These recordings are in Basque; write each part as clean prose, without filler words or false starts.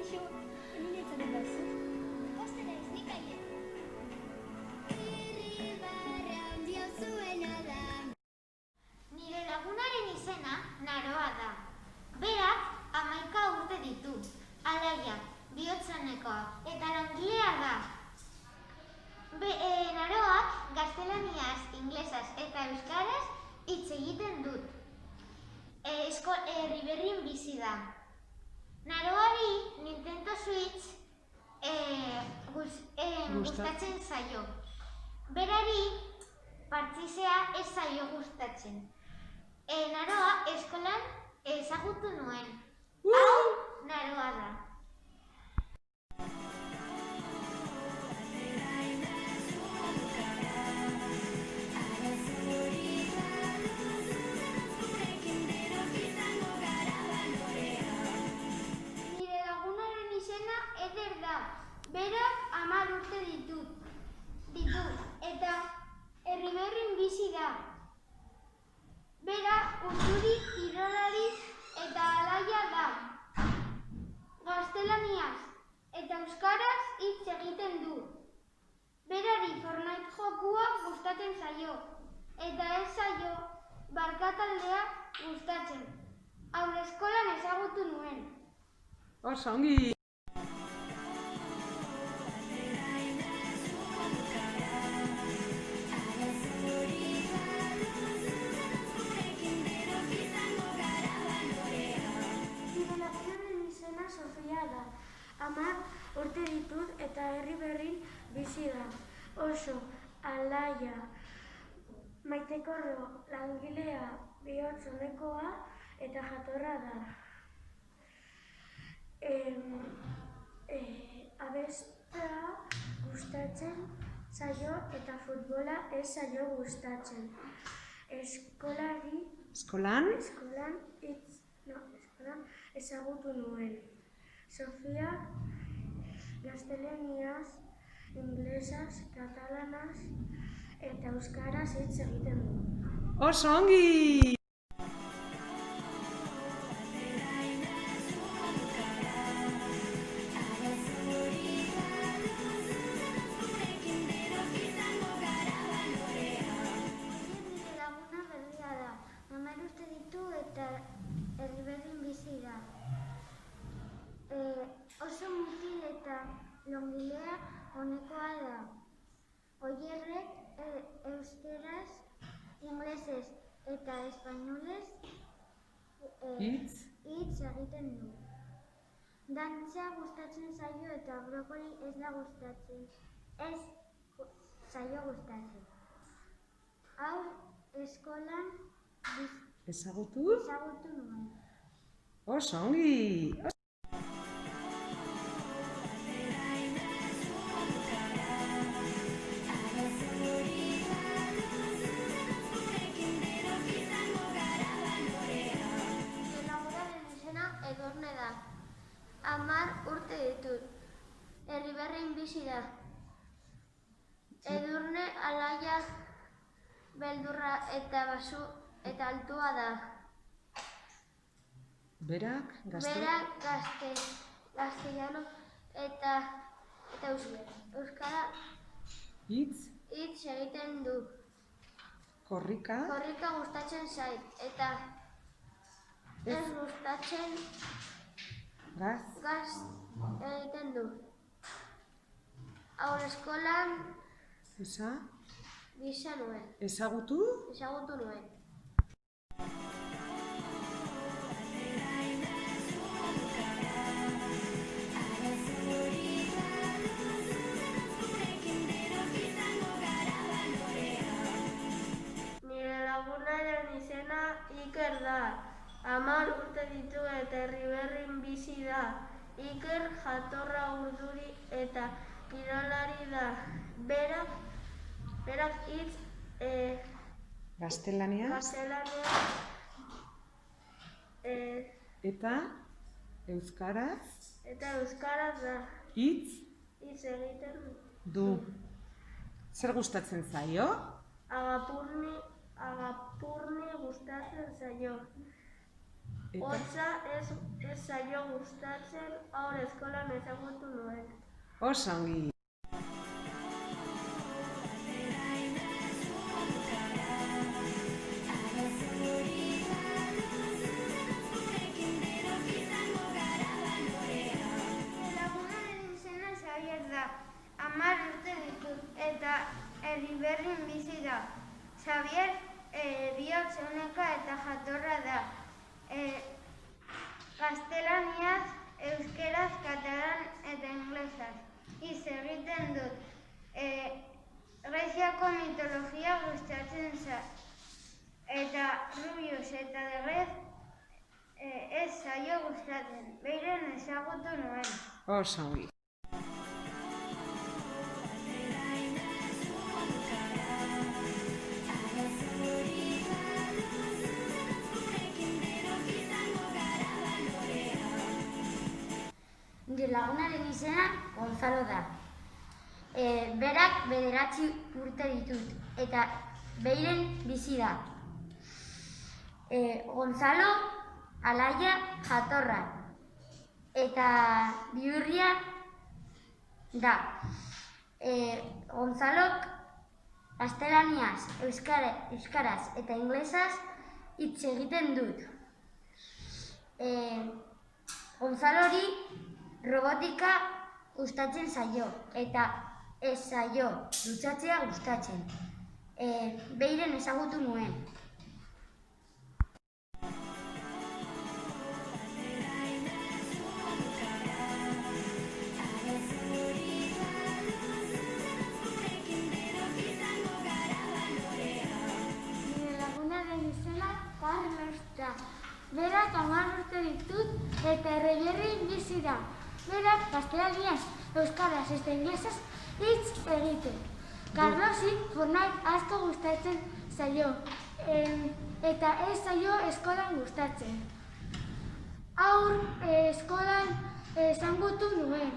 Kaixo, hemen etzaren dauzu? Poste naiz, nik aien. Irribarra handia zuena da. Nire lagunaren izena Naroa da. Berak 11 urte ditu. Alaia, bihotzanekoa eta langilea da. Naroak gaztelaniaz, inglesaz eta euskaraz hitz egiten dut. Herriberrin bizi da. Naroari Nintendo Switch gustatzen zaio. Berari partxizea ez zaio gustatzen. Naroa eskolan ezagutu nuen. Hau Naroa da. Berak 10 urte ditu eta Herriberrin bizi da. Berak urduri, kirolari eta alaia da. Gaztelaniaz eta euskaraz hitz egiten du. Berari Fortnite jokua gustatzen zaio eta ez zaio barkataldea gustatzen. Haurreskolan ezagutu nuen. Oso ongi! Sofia da. 10 urte ditut eta Herriberrin bizi da. Oso alaia, maitekorro, langilea, bihotz onekoa eta jatorra da. Abestea gustatzen zaio eta futbola ez zaio gustatzen. Eskolan ezagutu nuen. Sofia gaztelaniaz, inglesaz, katalanaz eta euskaraz hitz egiten du. Oso ongi! Nire laguna berria da. 10 urte ditu eta Herriberrin bizi da. Oso mutil eta longilea onekoa da. Oierrek euskeraz, inglesez eta espainolez hitz egiten du. Dantza gustatzen zaio eta brokoli ez da gustatzen. Ez zaio gustatzen. Hau eskolan Ezagutu nuen. Oso ongi! Edurne da. 10 urte ditut. Herriberrin bizi da. Edurne alaia, beldurra eta altua da. Berak gaztelano eta euskara hitz egiten du. korrika Gustatzen zait eta ez gustatzen gaz egiten du. Haurreskolan bizi nuen. Ezagutu nuen. Nire lagunaren izena Iker da. 10 urte ditu eta Herriberrin bizi da. Iker jatorra urduri eta kirolari da. Berak hitz gaztelaniaz eta euskaraz da. Hitz egiten du. Zer gustatzen zaio? Agapurni gustatzen zaio. Hotza ez zaio gustatzen, haur eskolan ezagutu nuen. Oso ongi. Lagunaren izena Xabier da. 10 urte ditut eta Erriberrin bizi da. Xabier bihotz oneka eta jatorra da. Gaztelaniaz, euskeraz, katalan eta inglesaz. Hitz egiten dut. Greziako mitologia gustatzen zait. Eta Rubius eta Degrez ez zaio gustatzen. Beiren ezagutu nuen. Oso ongi. Nire lagunaren izena Gonzalo da. Berak 9 urte ditut eta Beiren bizi da. Gonzalo Alaia jatorra eta Bihurria da. Gonzalok gaztelaniaz, euskaraz eta inglesaz hitz egiten dut. Gonzalori robotika gustatzen zaio eta ez zaio dutxatzea gustatzen. Beiren ezagutu nuen. Nire lagunaren izena Carlos da. Berak 10 urte ditut eta Erriberrin bizi da. Berak gaztelaniaz, euskaraz eta inglesaz hitz egiten. Carlosi Fortnite asko gustatzen zaio eta ez zaio eskolan gustatzen. Haur eskolan ezagutu nuen.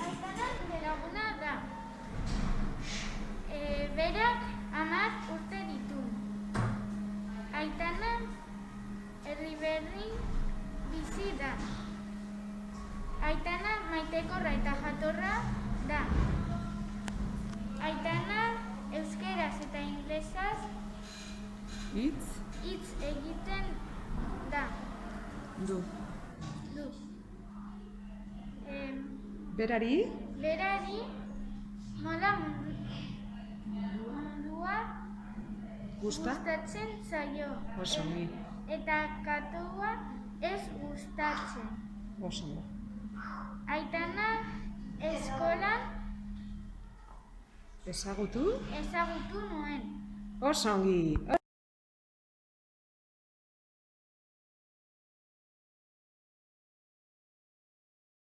Aitana nire laguna da. Berak 10 urte ditu. Aitana Erriberrin bizi da. Aitana maitekorra eta jatorra da. Aitana euskeraz eta inglesaz hitz egiten da. Du. Berari? Berari moda mundua gustatzen zaio. Oso ongi. Eta katua ez gustatzen. Oso ondo. Aitana eskolan Ezagutu? ezagutu nuen. Oso ongi.